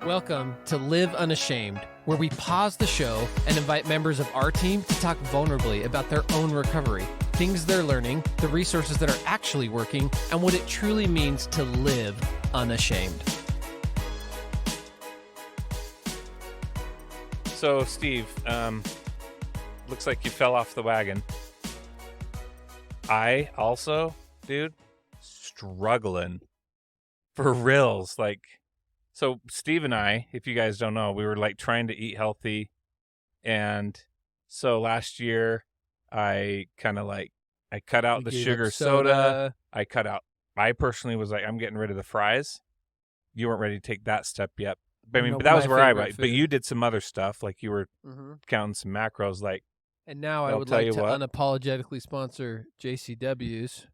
Welcome to Live Unashamed, where we pause the show and invite members of our team to talk vulnerably about their own recovery, things they're learning, the resources that are actually working, and what it truly means to live unashamed. So, Steve, looks like you fell off the wagon. I also, dude, struggling for reals. So Steve and I, if you guys don't know, we were trying to eat healthy. And so last year I cut out the sugar soda. I personally was like, I'm getting rid of the fries. You weren't ready to take that step yet. But that was where I went. But you did some other stuff, like you were counting some macros. And now I would like to unapologetically sponsor JCW's,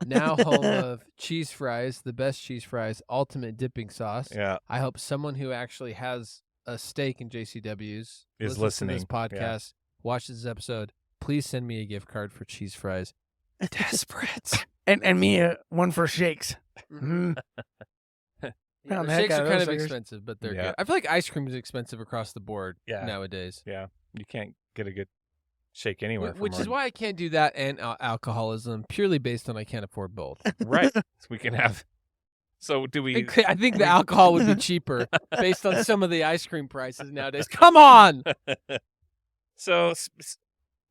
now home of cheese fries, the best cheese fries, ultimate dipping sauce. Yeah. I hope someone who actually has a stake in JCW's is listening to this podcast, watches this episode. Please send me a gift card for cheese fries. Desperate. and me one for shakes. Mm-hmm. Yeah, the shakes are kind of expensive, but they're good. I feel like ice cream is expensive across the board nowadays. Yeah, you can't get a good shake anywhere. Which is why I can't do that and alcoholism, purely based on I can't afford both. Right. So we can have. So do we? I think the alcohol would be cheaper based on some of the ice cream prices nowadays. Come on. So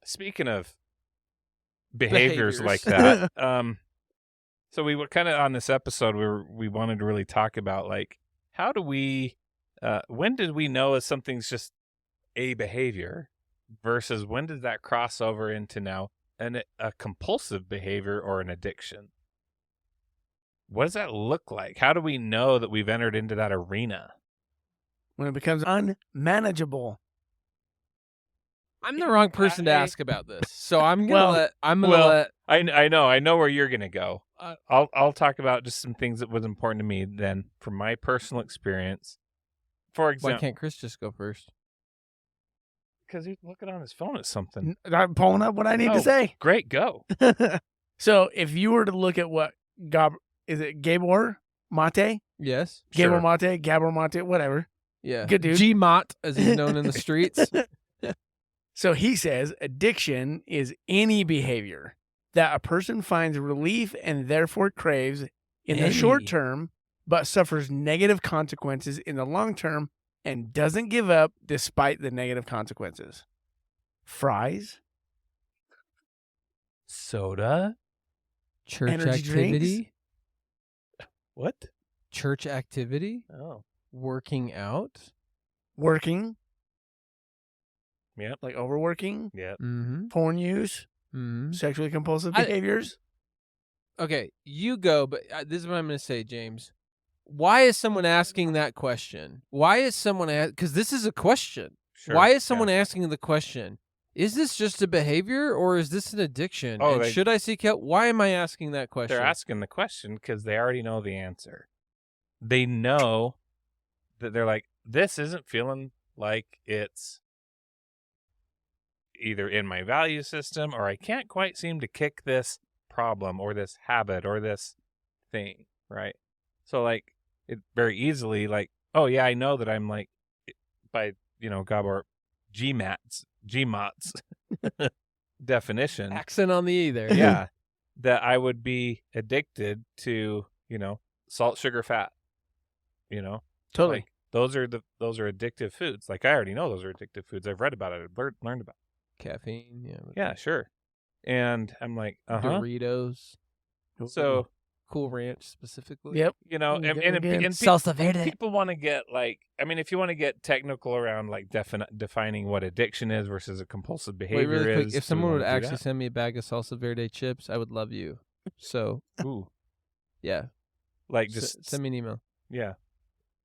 speaking of behaviors like that, so we were kind of on this episode where we wanted to really talk about how do we, when did we know if something's just a behavior versus when does that cross over into now a compulsive behavior or an addiction? What does that look like? How do we know that we've entered into that arena? When it becomes unmanageable. I'm the wrong person to ask about this, so I'm gonna let. I know where you're gonna go. I'll talk about just some things that was important to me then from my personal experience. For example, why can't Chris just go first? Because he's looking on his phone at something. I'm pulling up what I need to say. Great, go. So if you were to look at what Gabor Mate? Yes. Gabor Mate, Gabor Mate, whatever. Yeah. Good dude. G-Mot, as he's known in the streets. So he says addiction is any behavior that a person finds relief and therefore craves in the short term, but suffers negative consequences in the long term and doesn't give up despite the negative consequences. Fries. Soda. Church Energy activity. drinks? What? Church activity. Oh. Working out. Working. Yep. Like overworking. Yep. Mm-hmm. Porn use. Mm-hmm. Sexually compulsive behaviors. Okay, you go, but this is what I'm going to say, James. Why is someone asking that question? Why is someone because this is a question. Sure. Why is someone asking the question? Is this just a behavior or is this an addiction? Oh, and should I seek help? Why am I asking that question? They're asking the question because they already know the answer. They know that they're like, this isn't feeling like it's either in my value system or I can't quite seem to kick this problem or this habit or this thing, right? So it very easily oh yeah, I know that I'm by Gabor Gmot's definition, accent on the E there. yeah, that I would be addicted to salt, sugar, fat. Totally. Those are addictive foods. I already know those are addictive foods. I've read about it. I've learned about it. Caffeine. Yeah, sure. And I'm like, Doritos. So Cool Ranch specifically. Yep. and Salsa verde. people want to get if you want to get technical around defining what addiction is versus a compulsive behavior Wait, really quick, is. if someone would actually send me a bag of Salsa Verde chips, I would love you. So, yeah. Just send me an email. Yeah.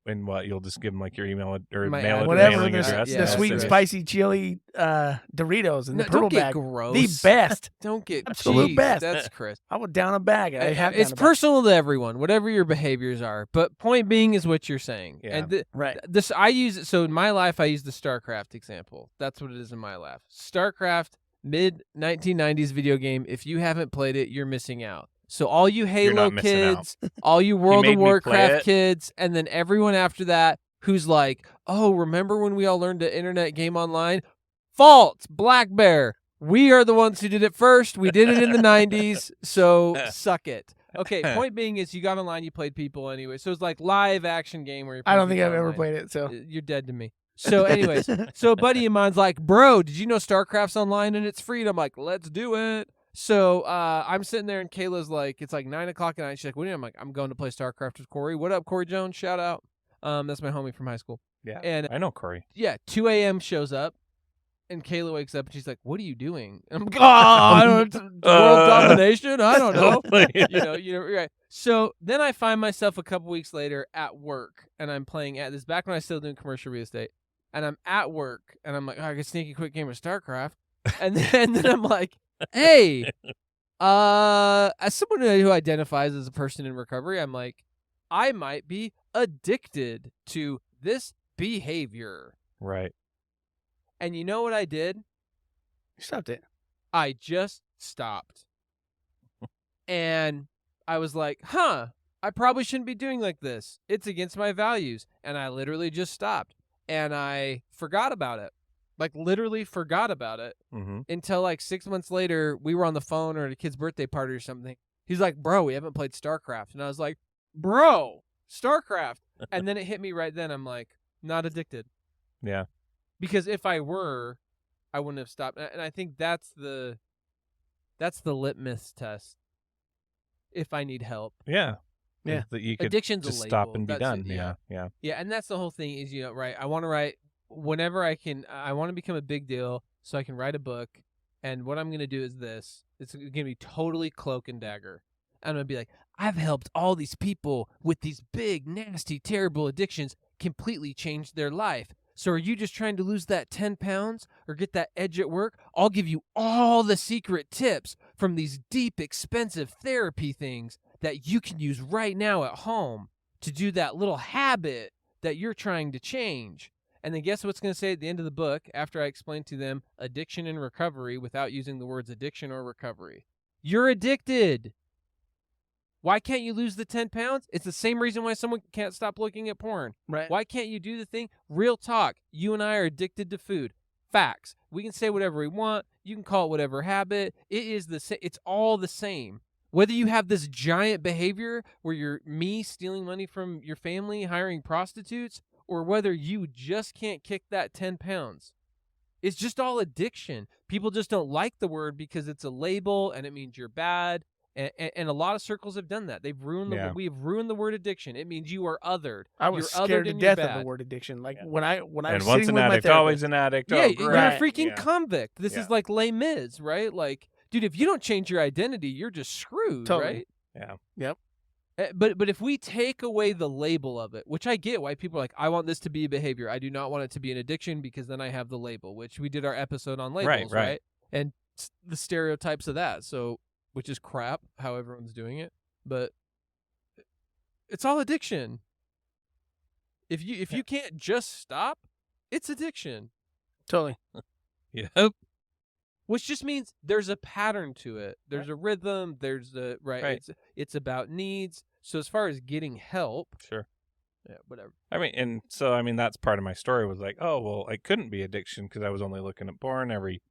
And what, you'll just give them your email or mailing address? The sweet and spicy chili Doritos and the purple don't get bag. gross. The best. Don't get Absolute best. That's Chris. I would down a bag. It's personal to everyone, whatever your behaviors are. But point being is what you're saying. Yeah. And right. I use it. So in my life, I use the StarCraft example. That's what it is in my life. StarCraft, mid 1990s video game. If you haven't played it, you're missing out. So all you Halo kids, all you World of Warcraft kids, and then everyone after that who's like, oh, remember when we all learned the internet game online? False, Black Bear. We are the ones who did it first. We did it in the 90s, so suck it. Okay, point being is you got online, you played people anyway. So it's like live action game where you're I don't think I've online. ever played it, so. You're dead to me. So anyways, so a buddy of mine's like, bro, did you know StarCraft's online and it's free? And I'm like, let's do it. So I'm sitting there and Kayla's like, it's like 9 o'clock at night. She's like, what are you? I'm like, I'm going to play StarCraft with Corey. What up, Corey Jones? Shout out. That's my homie from high school. Yeah, and I know Corey. Yeah, 2 a.m. shows up. And Kayla wakes up and she's like, what are you doing? And I'm like, I don't know, world domination? I don't know. Right. So then I find myself a couple weeks later at work, and I'm playing this is back when I was still doing commercial real estate. And I'm at work, and I'm like, I can sneak a quick game of StarCraft. And then I'm like, hey, as someone who identifies as a person in recovery, I'm like, I might be addicted to this behavior. Right. And you know what I did? You stopped it. I just stopped. And I was like, I probably shouldn't be doing like this. It's against my values. And I literally just stopped. And I forgot about it. Like, literally forgot about it until like 6 months later, we were on the phone or at a kid's birthday party or something. He's like, bro, we haven't played StarCraft. And I was like, bro, StarCraft. And then it hit me right then. I'm like, not addicted. Yeah. Because if I were, I wouldn't have stopped. And I think that's the litmus test. If I need help. Yeah. Yeah. That you could Addiction's just a label. stop and be That's done. it, Yeah. Yeah, and that's the whole thing is, right. I want to write whenever I can. I want to become a big deal so I can write a book. And what I'm going to do is this. It's going to be totally cloak and dagger. I'm going to be like, I've helped all these people with these big, nasty, terrible addictions completely change their life. So are you just trying to lose that 10 pounds or get that edge at work? I'll give you all the secret tips from these deep, expensive therapy things that you can use right now at home to do that little habit that you're trying to change. And then guess what's going to say at the end of the book after I explain to them addiction and recovery without using the words addiction or recovery? You're addicted. Why can't you lose the 10 pounds? It's the same reason why someone can't stop looking at porn. Right. Why can't you do the thing? Real talk. You and I are addicted to food. Facts. We can say whatever we want. You can call it whatever habit. It is the same. It's all the same. Whether you have this giant behavior where you're stealing money from your family, hiring prostitutes, or whether you just can't kick that 10 pounds. It's just all addiction. People just don't like the word because it's a label and it means you're bad. And a lot of circles have done that. They've ruined we have ruined the word addiction. It means you are othered. I was scared to death of the word addiction. Like when I was once sitting an with addict, my therapist, always an addict. Yeah, Oh, you're great. a freaking convict. This is like Les Mis, right? Like, dude, if you don't change your identity, you're just screwed, Totally. right? Yeah. Yep. But if we take away the label of it, which I get why people are like, I want this to be a behavior. I do not want it to be an addiction because then I have the label, which we did our episode on labels, right? And the stereotypes of that. So, which is crap, how everyone's doing it. But it's all addiction. If you can't just stop, it's addiction. Totally. Yep. Which just means there's a pattern to it. There's a rhythm. There's the right. It's about needs. So as far as getting help, sure. Yeah, whatever. I mean, that's part of my story was like, oh, well, I couldn't be addiction because I was only looking at porn every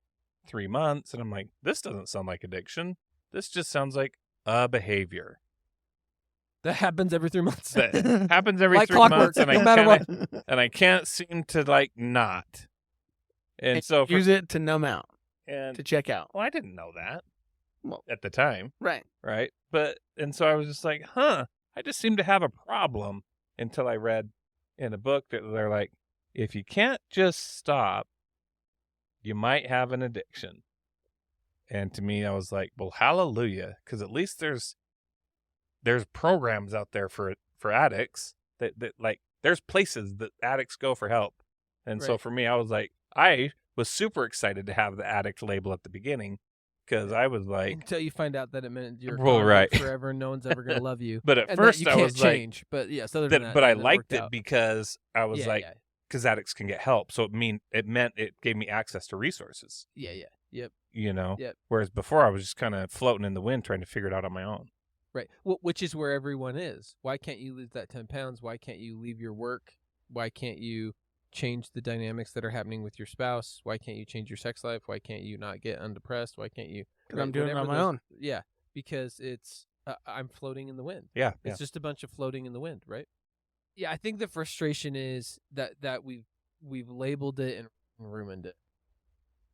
3 months. And I'm like, this doesn't sound like addiction. This just sounds like a behavior. That happens every 3 months. That happens every like 3 clockwork, months. And no matter what. And I can't seem to like not. And so use it to numb out, and to check out. Well, I didn't know that Well, at the time. right. But, and so I was just like, I just seem to have a problem until I read in a book that they're like, if you can't just stop, you might have an addiction. And to me, I was like, well, hallelujah. Because at least there's programs out there for addicts that like, there's places that addicts go for help. And so for me, I was like, I was super excited to have the addict label at the beginning because I was like, until you find out that it meant you're forever and no one's ever going to love you. But at and first that you I can't was change. But yes, other than that, but I it liked worked it out. because I was because addicts can get help. So it meant it gave me access to resources. Yeah. Yep. You know? Yep. Whereas before I was just kind of floating in the wind trying to figure it out on my own. Right. Well, which is where everyone is. Why can't you lose that 10 pounds? Why can't you leave your work Why can't you change the dynamics that are happening with your spouse? Why can't you change your sex life? Why can't you not get undepressed? Why can't you? Because I'm doing it on my own. Yeah, because it's I'm floating in the wind. Yeah, it's just a bunch of floating in the wind, right? Yeah, I think the frustration is that we've labeled it and ruined it.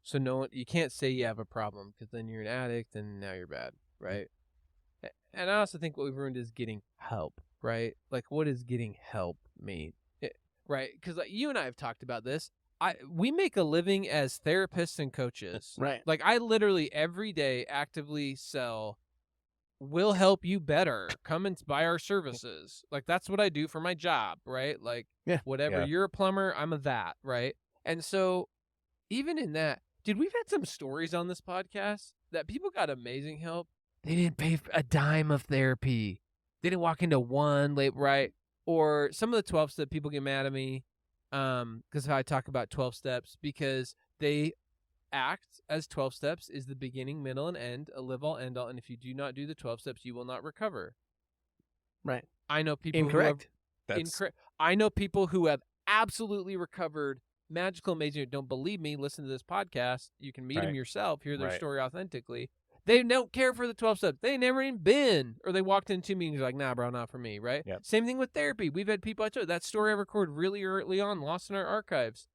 So you can't say you have a problem because then you're an addict and now you're bad, right? And I also think what we've ruined is getting help, right? Like, what does getting help mean? Right? Because like, you and I have talked about this. We make a living as therapists and coaches. Right. Like, I literally every day actively sell, we'll help you better. Come and buy our services. Like, that's what I do for my job, right? Like, whatever. Yeah. You're a plumber, I'm a that, right? And so even in that, dude, we've had some stories on this podcast that people got amazing help. They didn't pay a dime of therapy. They didn't walk into one late, right? Or some of the 12-step people get mad at me because I talk about 12 steps because they act as 12 steps is the beginning, middle, and end, a live all, end all. And if you do not do the 12 steps, you will not recover. Right. I know people Incorrect. I know people who have absolutely recovered, magical, amazing. Don't believe me? Listen to this podcast. You can meet them yourself, hear their story authentically. They don't care for the 12 steps. They never even been, or they walked into meetings like, nah, bro, not for me, right? Yep. Same thing with therapy. We've had people, I told you, that story I recorded really early on, lost in our archives.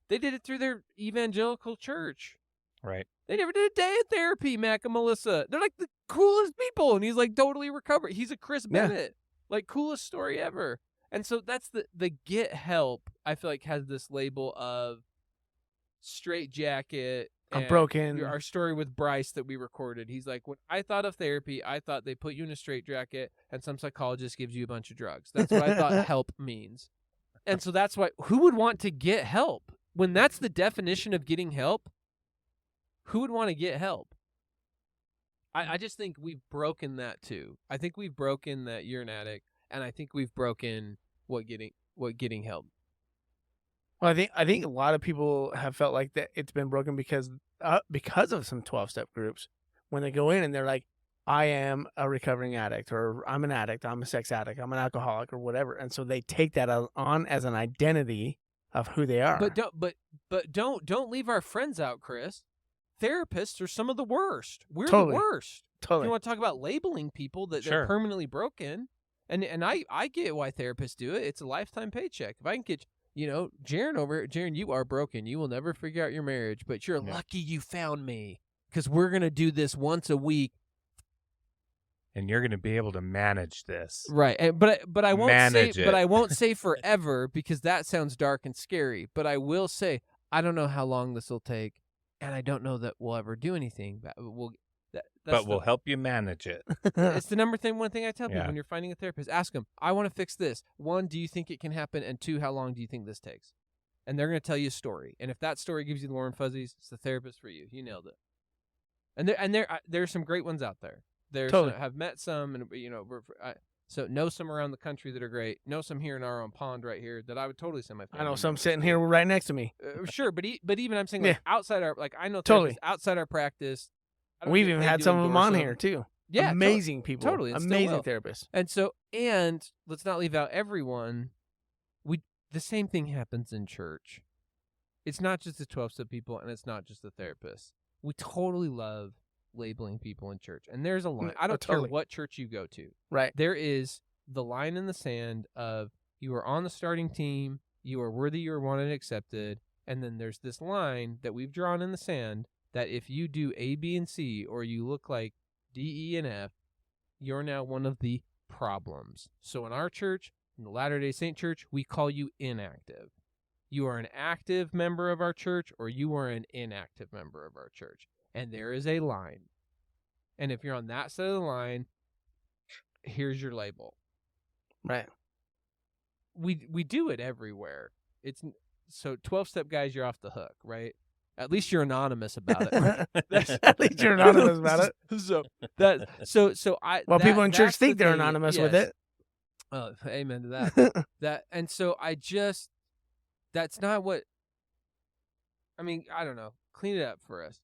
They did it through their evangelical church. Right. They never did a day of therapy, Mac and Melissa. They're like the coolest people, and he's like totally recovered. He's a Chris Bennett. Like, coolest story ever. And so that's the get help, I feel like, has this label of straitjacket. I'm broken. Our story with Bryce that we recorded, he's like, when I thought of therapy, I thought they put you in a straitjacket and some psychologist gives you a bunch of drugs. That's what I thought help means. And so that's why, who would want to get help? When that's the definition of getting help, who would want to get help? I just think we've broken that too. I think we've broken that you're an addict, and I think we've broken what getting help. Well, I think a lot of people have felt like that it's been broken because of some 12-step groups. When they go in and they're like, I am a recovering addict, or I'm an addict, I'm a sex addict, I'm an alcoholic, or whatever, and so they take that on as an identity of who they are. But don't leave our friends out, Chris. Therapists are some of the worst. We're Totally. the worst. Totally. You want to talk about labeling people that they're permanently broken, and I get why therapists do it. It's a lifetime paycheck. If I can get, Jaron, you are broken. You will never figure out your marriage, but you're lucky you found me because we're gonna do this once a week, and you're gonna be able to manage this, right? But I won't manage say, it. but I won't say forever because that sounds dark and scary. But I will say I don't know how long this will take. And I don't know that we'll ever do anything, but we'll help you manage it. It's the one thing I tell people when you're finding a therapist. Ask them, I want to fix this. 1, do you think it can happen? And 2, how long do you think this takes? And they're going to tell you a story. And if that story gives you the warm fuzzies, it's the therapist for you. You nailed it. And there's some great ones out there. Have met some, and so know some around the country that are great. Know some here in our own pond right here that I would totally send my family. I know some sitting here right next to me. Sure, but even I'm saying outside our I know totally outside our practice. We've even had some of them on here too. Yeah, amazing people, totally amazing therapists. And let's not leave out everyone. The same thing happens in church. It's not just the 12-step people, and it's not just the therapists. We totally love labeling people in church, and there's a line. I don't care what church you go to. Right. There is the line in the sand of you are on the starting team, you are worthy, you are wanted and accepted, and then there's this line that we've drawn in the sand that if you do A, B, and C, or you look like D, E, and F, you're now one of the problems. So in our church, in the Latter-day Saint Church, we call you inactive. You are an active member of our church, or you are an inactive member of our church. And there is a line. And if you're on that side of the line, here's your label. Right. We do it everywhere. It's so 12-step guys, you're off the hook, right? At least you're anonymous about it. At least you're anonymous about it. Well, people in church think they're anonymous with it. Oh, amen to that. And so that's not what. I mean, I don't know. Clean it up for us.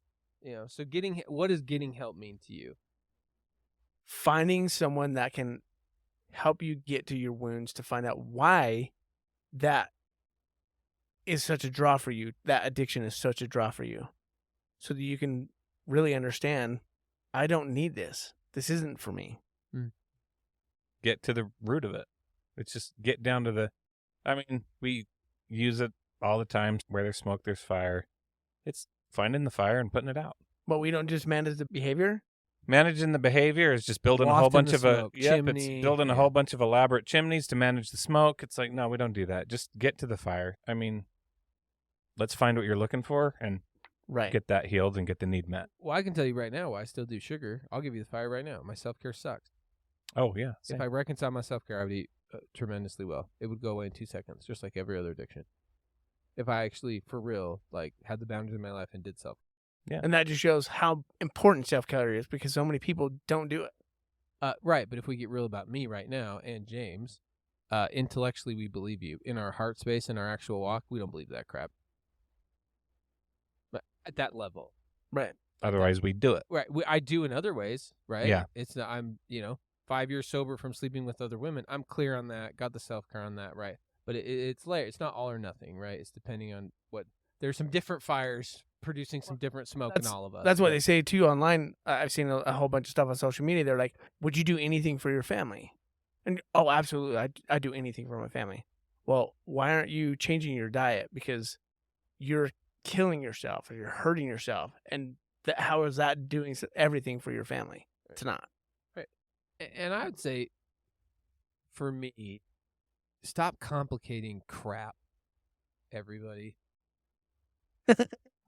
So what does getting help mean to you? Finding someone that can help you get to your wounds to find out why that is such a draw for you. That addiction is such a draw for you. So that you can really understand, I don't need this. This isn't for me. Get to the root of it. It's just get down to the, I mean, we use it all the time. Where there's smoke, there's fire. It's finding the fire and putting it out. But we don't just manage the behavior. Managing the behavior is just building a whole Wafting bunch the of smoke, it's chimney, building a yeah. whole bunch of elaborate chimneys to manage the smoke. It's like, no, we don't do that. Just get to the fire. I mean, let's find what you're looking for and Right. get that healed and get the need met. Well, I can tell you right now why I still do sugar. I'll give you the fire right now. My self-care sucks. Oh, yeah. Same. If I reconcile my self-care, I would eat tremendously well. It would go away in 2 seconds, just like every other addiction. If I actually, for real, like had the boundaries in my life and did self. And that just shows how important self-care is because so many people don't do it. Right, but if we get real about me right now and James, intellectually we believe you. In our heart space, in our actual walk, we don't believe that crap. But at that level. Right. Otherwise, we do it. Right. I do in other ways, right? Yeah. It's not, I'm, 5 years sober from sleeping with other women. I'm clear on that. Got the self-care on that, right? But it's layered. It's not all or nothing, right? It's depending on what. There's some different fires producing some different smoke in all of us. That's what they say too online. I've seen a whole bunch of stuff on social media. They're like, "Would you do anything for your family?" And oh, absolutely, I do anything for my family. Well, why aren't you changing your diet? Because you're killing yourself or you're hurting yourself, and how is that doing everything for your family? It's not. Right. And I would say, for me, stop complicating crap, everybody.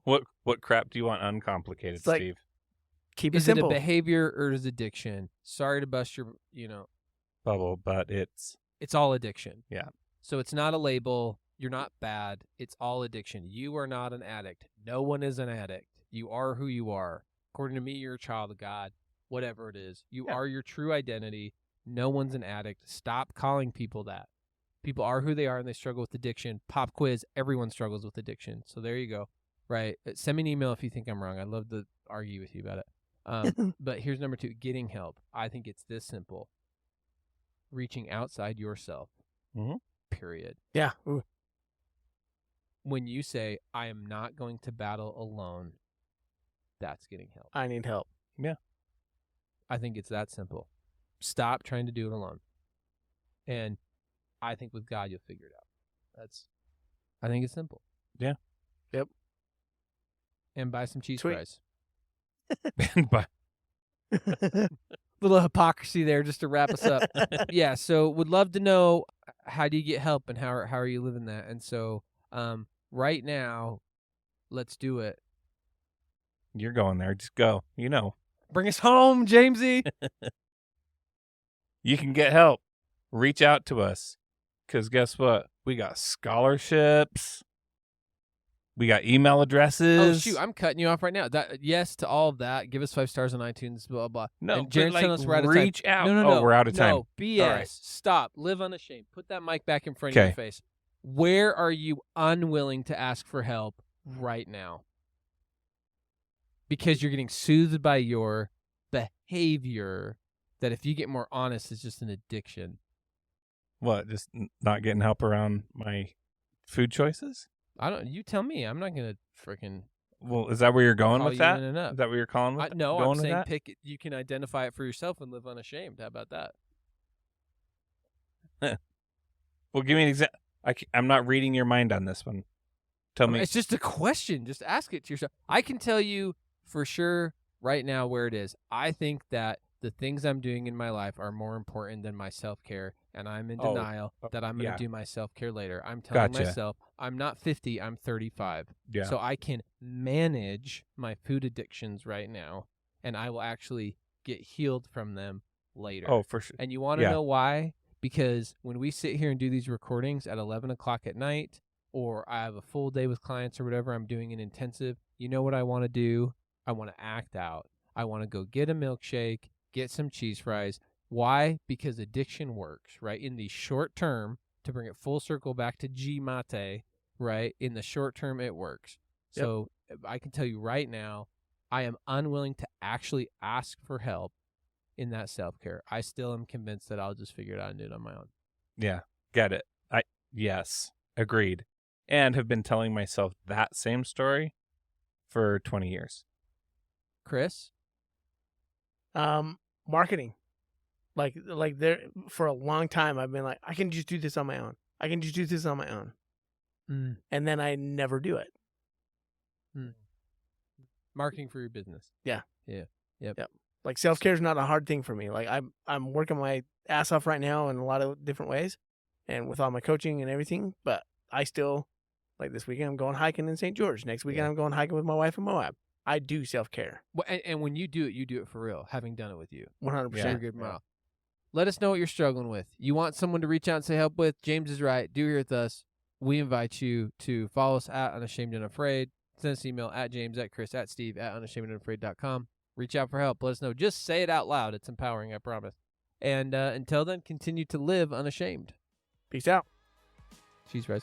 What crap do you want uncomplicated, It's like, Steve? Keep it Is it a simple. behavior or is it addiction? Sorry to bust your, Bubble, but it's all addiction. Yeah. So it's not a label. You're not bad. It's all addiction. You are not an addict. No one is an addict. You are who you are. According to me, you're a child of God, whatever it is. You are your true identity. No one's an addict. Stop calling people that. People are who they are and they struggle with addiction. Pop quiz, everyone struggles with addiction. So there you go. Right. Send me an email if you think I'm wrong. I'd love to argue with you about it. But here's number 2, getting help. I think it's this simple. Reaching outside yourself. Period. Yeah. Ooh. When you say, I am not going to battle alone, that's getting help. I need help. Yeah. I think it's that simple. Stop trying to do it alone. And I think with God, you'll figure it out. I think it's simple. Yeah. Yep. And buy some cheese Sweet. fries. But Little hypocrisy there just to wrap us up. Yeah, so would love to know, how do you get help and how are you living that? And so right now, let's do it. you're going there. Just go. Bring us home, Jamesy. You can get help. Reach out to us. Because guess what? We got scholarships. We got email addresses. Oh, shoot, I'm cutting you off right now. Yes to all of that. Give us 5 stars on iTunes, blah, blah. No, and but Jared's telling us we're out of time. reach out. No. Oh, we're out of time. No, BS. All right. Stop. Live unashamed. Put that mic back in front of your face. Where are you unwilling to ask for help right now? Because you're getting soothed by your behavior that if you get more honest is just an addiction. What? Just not getting help around my food choices? You tell me. I'm not going to freaking Well, is that where you're going call with you that? in and up. Is that what you're calling with? No, going I'm with saying that? pick it. You can identify it for yourself and live unashamed. How about that? Well, give me an example. I'm not reading your mind on this one. Tell me. It's just a question. Just ask it to yourself. I can tell you for sure right now where it is. I think that the things I'm doing in my life are more important than my self-care, and I'm in denial that I'm going to do my self-care later. I'm telling myself I'm not 50, I'm 35. Yeah. So I can manage my food addictions right now, and I will actually get healed from them later. Oh, for sure. And you want to know why? Because when we sit here and do these recordings at 11 o'clock at night, or I have a full day with clients or whatever, I'm doing an intensive, you know what I want to do? I want to act out. I want to go get a milkshake, get some cheese fries. Why? Because addiction works, right? In the short term, to bring it full circle back to G Mate, right? In the short term, it works. Yep. So I can tell you right now, I am unwilling to actually ask for help in that self-care. I still am convinced that I'll just figure it out and do it on my own. Yeah, get it. Yes, agreed. and have been telling myself that same story for 20 years. Chris? Marketing. Like there for a long time, I've been like, I can just do this on my own. I can just do this on my own. And then I never do it. Marketing for your business. Yeah. Yep. Like self-care is not a hard thing for me. Like I'm working my ass off right now in a lot of different ways and with all my coaching and everything, but I still, like this weekend I'm going hiking in St. George. Next weekend I'm going hiking with my wife in Moab. I do self-care. Well, and when you do it for real, having done it with you. 100%. You're a good model. Let us know what you're struggling with. You want someone to reach out and say help with? James is right. Do here with us. We invite you to follow us at Unashamed and Afraid. Send us an email at James, at Chris, at Steve, at unashamedandafraid.com. Reach out for help. Let us know. Just say it out loud. It's empowering, I promise. And until then, continue to live unashamed. Peace out. Cheese, Rice.